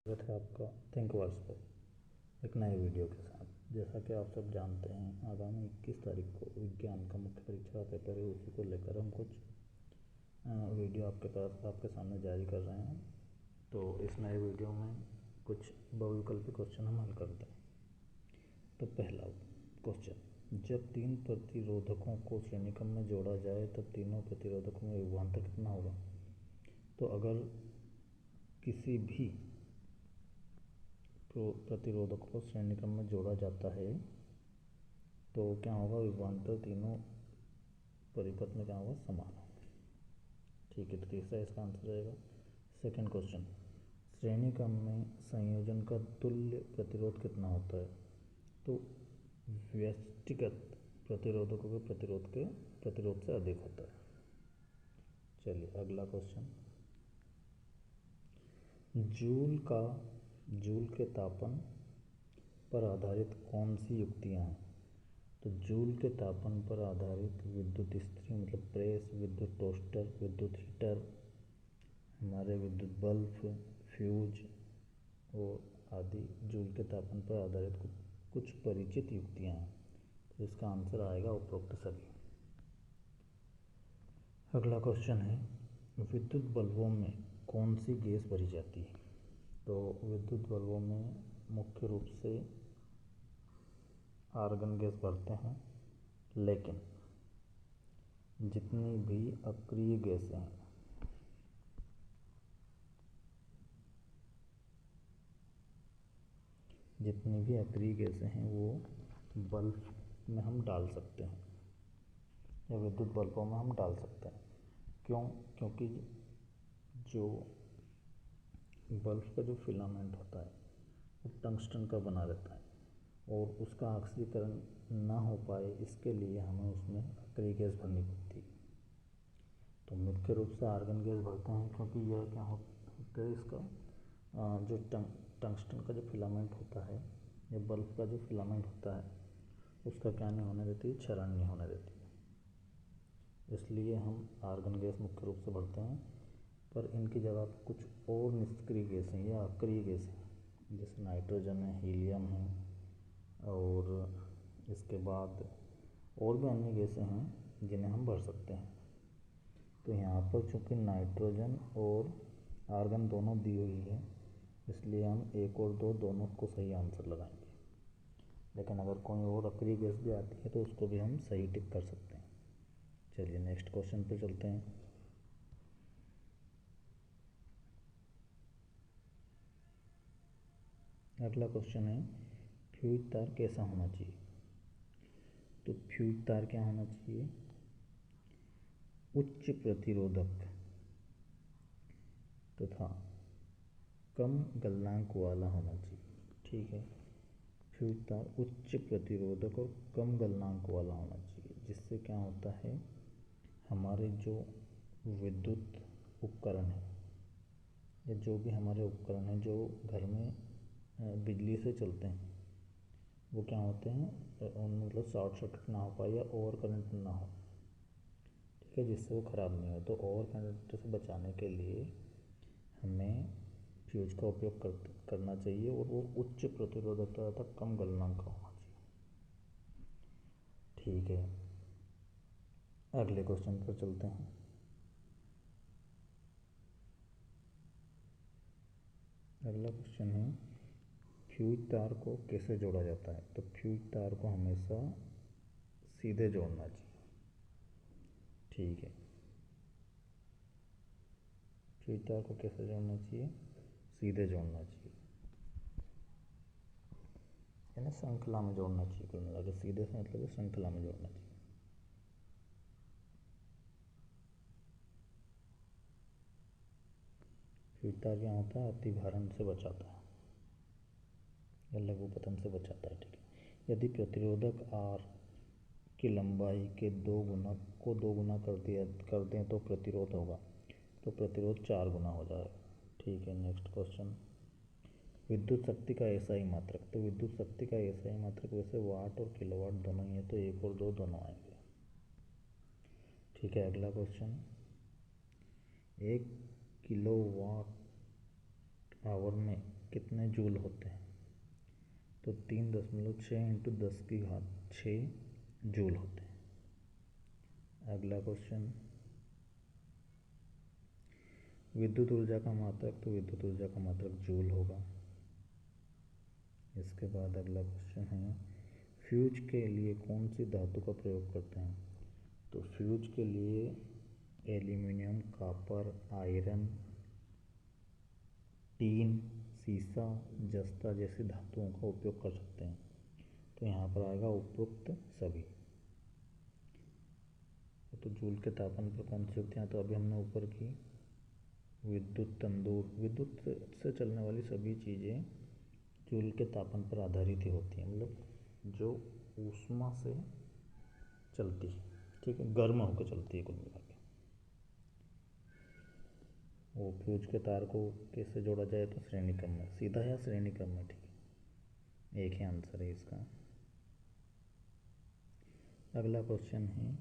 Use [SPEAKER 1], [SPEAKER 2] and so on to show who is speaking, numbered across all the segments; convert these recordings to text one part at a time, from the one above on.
[SPEAKER 1] स्वागत है आपका थिंकवर्स पर एक नए वीडियो के साथ। जैसा कि आप सब जानते हैं, आगामी 21 तारीख को विज्ञान का मुख्य परीक्षा का पेपर है। उसी को लेकर हम कुछ वीडियो आपके सामने जारी कर रहे हैं। तो इस नए वीडियो में कुछ बहुविकल्पी क्वेश्चन हम हल करते हैं। तो पहला क्वेश्चन, जब तीन प्रतिरोधकों को श्रेणीक्रम में जोड़ा जाए तब तीनों प्रतिरोधकों में विभवांतर कितना होगा। तो अगर किसी भी प्रतिरोधक को श्रेणीक्रम में जोड़ा जाता है तो क्या होगा, विभवांतर तीनों परिपथ में क्या होगा, समान होगा। ठीक है, तो तीसरा इसका आंसर रहेगा। सेकंड क्वेश्चन, श्रेणीक्रम में संयोजन का तुल्य प्रतिरोध कितना होता है। तो व्यष्टिगत प्रतिरोधकों के प्रतिरोध से अधिक होता है। चलिए अगला क्वेश्चन, जूल के तापन पर आधारित कौन सी युक्तियाँ हैं। तो जूल के तापन पर आधारित विद्युत इस्त्री मतलब प्रेस, विद्युत टोस्टर, विद्युत हीटर, हमारे विद्युत बल्ब, फ्यूज और आदि जूल के तापन पर आधारित कुछ परिचित युक्तियाँ हैं। तो इसका आंसर आएगा उपरोक्त सभी। अगला क्वेश्चन है, विद्युत बल्बों में कौन सी गैस भरी जाती है। तो विद्युत बल्बों में मुख्य रूप से आर्गन गैस भरते हैं, लेकिन जितनी भी अक्रिय गैसें हैं वो बल्ब में हम डाल सकते हैं या विद्युत बल्बों में हम डाल सकते हैं। क्योंकि जो बल्ब का जो फिलामेंट होता है वो टंगस्टन का बना रहता है और उसका ऑक्सीकरण ना हो पाए, इसके लिए हमें उसमें अक्रिय गैस भरनी पड़ती है। तो मुख्य रूप से आर्गन गैस भरते हैं, क्योंकि यह क्या होता है, इसका जो टंगस्टन का जो फिलामेंट होता है या बल्ब का जो फिलामेंट होता है उसका क्या नहीं होने देती, क्षरण नहीं होने देती। इसलिए हम आर्गन गैस मुख्य रूप से भरते हैं। पर इनकी जगह पर कुछ और निष्क्रिय गैसें या अक्रिय गैसें जैसे नाइट्रोजन है, हीलियम है और इसके बाद और भी अन्य गैसें हैं जिन्हें हम भर सकते हैं। तो यहाँ पर चूँकि नाइट्रोजन और आर्गन दोनों दी हुई है, इसलिए हम 1 और 2 दोनों को सही आंसर लगाएंगे। लेकिन अगर कोई और अक्रिय गैस भी आती है तो उसको भी हम सही टिक कर सकते हैं। चलिए नेक्स्ट क्वेश्चन पे चलते हैं। अगला क्वेश्चन है, फ्यूज तार कैसा होना चाहिए। तो फ्यूज तार क्या होना चाहिए, उच्च प्रतिरोधक तथा कम गलनांक वाला होना चाहिए। ठीक है, फ्यूज तार उच्च प्रतिरोधक और कम गलनांक वाला होना चाहिए, जिससे क्या होता है, हमारे जो विद्युत उपकरण है या जो भी हमारे उपकरण हैं जो घर में बिजली से चलते हैं वो क्या होते हैं, मतलब शॉर्ट सर्किट ना हो पाए या ओवर करंट ना हो। ठीक है, जिससे वो ख़राब नहीं हो। तो ओवर करंट से बचाने के लिए हमें फ्यूज का उपयोग करना चाहिए और वो उच्च प्रतिरोधकता तथा कम गलनांक का होना चाहिए। ठीक है, अगले क्वेश्चन पर चलते हैं। अगला क्वेश्चन है, फ्यूज तार को कैसे जोड़ा जाता है। तो फ्यूज तार को हमेशा सीधे जोड़ना चाहिए। ठीक है, फ्यूज तार को कैसे जोड़ना चाहिए, सीधे जोड़ना चाहिए, यानी श्रृंखला में जोड़ना चाहिए। कुल मिलाकर सीधे से मतलब श्रृंखला में जोड़ना चाहिए। फ्यूज तार क्या होता है, अतिभारण से बचाता है या लघुपतन से बचाता है। ठीक है, यदि प्रतिरोधक R की लंबाई के 2 गुना कर दें तो प्रतिरोध होगा। तो प्रतिरोध 4 गुना हो जाएगा। ठीक है, नेक्स्ट क्वेश्चन, विद्युत शक्ति का एसआई मात्रक। तो विद्युत शक्ति का एसआई मात्रक वैसे वाट और किलोवाट दोनों ही है, तो 1 और 2 दोनों आएंगे। ठीक है, अगला क्वेश्चन, 1 किलोवाट आवर में कितने जूल होते हैं? तो 3.6 इंटू 10⁶ जूल होते हैं। अगला क्वेश्चन, विद्युत ऊर्जा का मात्रक, तो विद्युत ऊर्जा का मात्रक जूल होगा। इसके बाद अगला क्वेश्चन है, फ्यूज के लिए कौन सी धातु का प्रयोग करते हैं? तो फ्यूज के लिए एल्यूमिनियम, कॉपर, आयरन, टीन, सीसा, जस्ता जैसी धातुओं का उपयोग कर सकते हैं। तो यहाँ पर आएगा उपरोक्त सभी। तो जूल के तापमान पर कौन सी होती हैं? तो अभी हमने ऊपर की विद्युत तंदूर, विद्युत से चलने वाली सभी चीज़ें जूल के तापमान पर आधारित ही होती हैं, मतलब जो ऊष्मा से चलती है, ठीक है, गर्म होकर चलती है कुल मिला के। वो फ्यूज के तार को कैसे जोड़ा जाए? तो श्रेणी क्रम में, सीधा या श्रेणी क्रम में, ठीक है, एक ही आंसर है इसका। अगला क्वेश्चन है,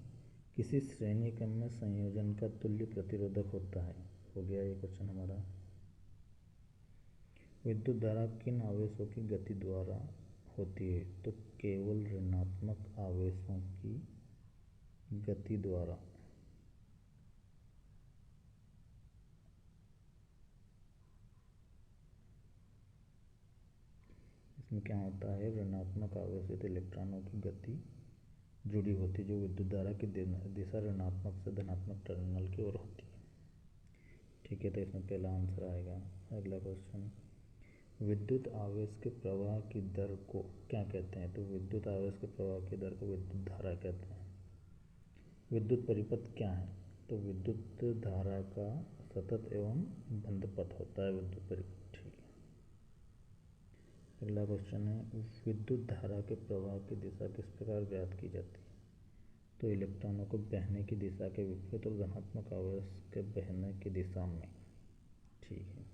[SPEAKER 1] किसी श्रेणी क्रम में संयोजन का तुल्य प्रतिरोधक होता है। हो गया ये क्वेश्चन हमारा। विद्युत धारा किन आवेशों की गति द्वारा होती है? तो केवल ऋणात्मक आवेशों की गति द्वारा। इसमें क्या होता है, ऋणात्मक आवेशित इलेक्ट्रॉनों की गति जुड़ी होती है, जो विद्युत धारा की दिशा ऋणात्मक से धनात्मक टर्मिनल की ओर होती है, ठीक है। तो इसमें पहला आंसर आएगा। अगला क्वेश्चन, विद्युत आवेश के प्रवाह की दर को क्या कहते हैं? तो विद्युत आवेश के प्रवाह की दर को विद्युत धारा कहते हैं। विद्युत परिपथ क्या है? तो विद्युत धारा का सतत एवं बंद पथ होता है विद्युत परिपथ, ठीक है। अगला क्वेश्चन है, विद्युत धारा के प्रवाह की दिशा किस प्रकार ज्ञात की जाती है? तो इलेक्ट्रॉनों को बहने की दिशा के विपरीत और धनात्मक आवेश के बहने की दिशा में, ठीक है।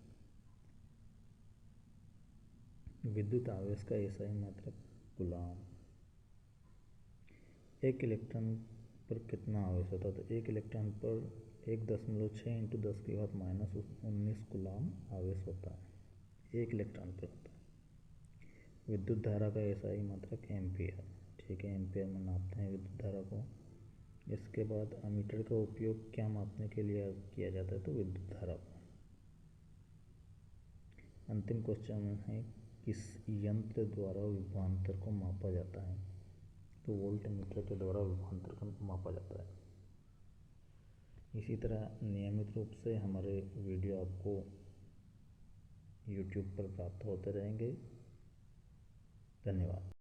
[SPEAKER 1] विद्युत आवेश का एसआई मात्रक कूलाम। एक इलेक्ट्रॉन पर कितना आवेश होता है? तो एक इलेक्ट्रॉन पर 1.6 इंटू 10⁻⁻19 कूलाम आवेश होता है, एक इलेक्ट्रॉन पर होता है। विद्युत धारा का एसआई मात्रक एम्पियर, ठीक है, एम्पियर में नापते हैं विद्युत धारा को। इसके बाद अमीटर का उपयोग क्या मापने के लिए किया जाता है? तो विद्युत धारा को। अंतिम क्वेश्चन है, किस यंत्र द्वारा विभवांतर को मापा जाता है? तो वोल्ट मीटर के द्वारा विभवांतर को मापा जाता है। इसी तरह नियमित रूप से हमारे वीडियो आपको YouTube पर प्राप्त होते रहेंगे। धन्यवाद।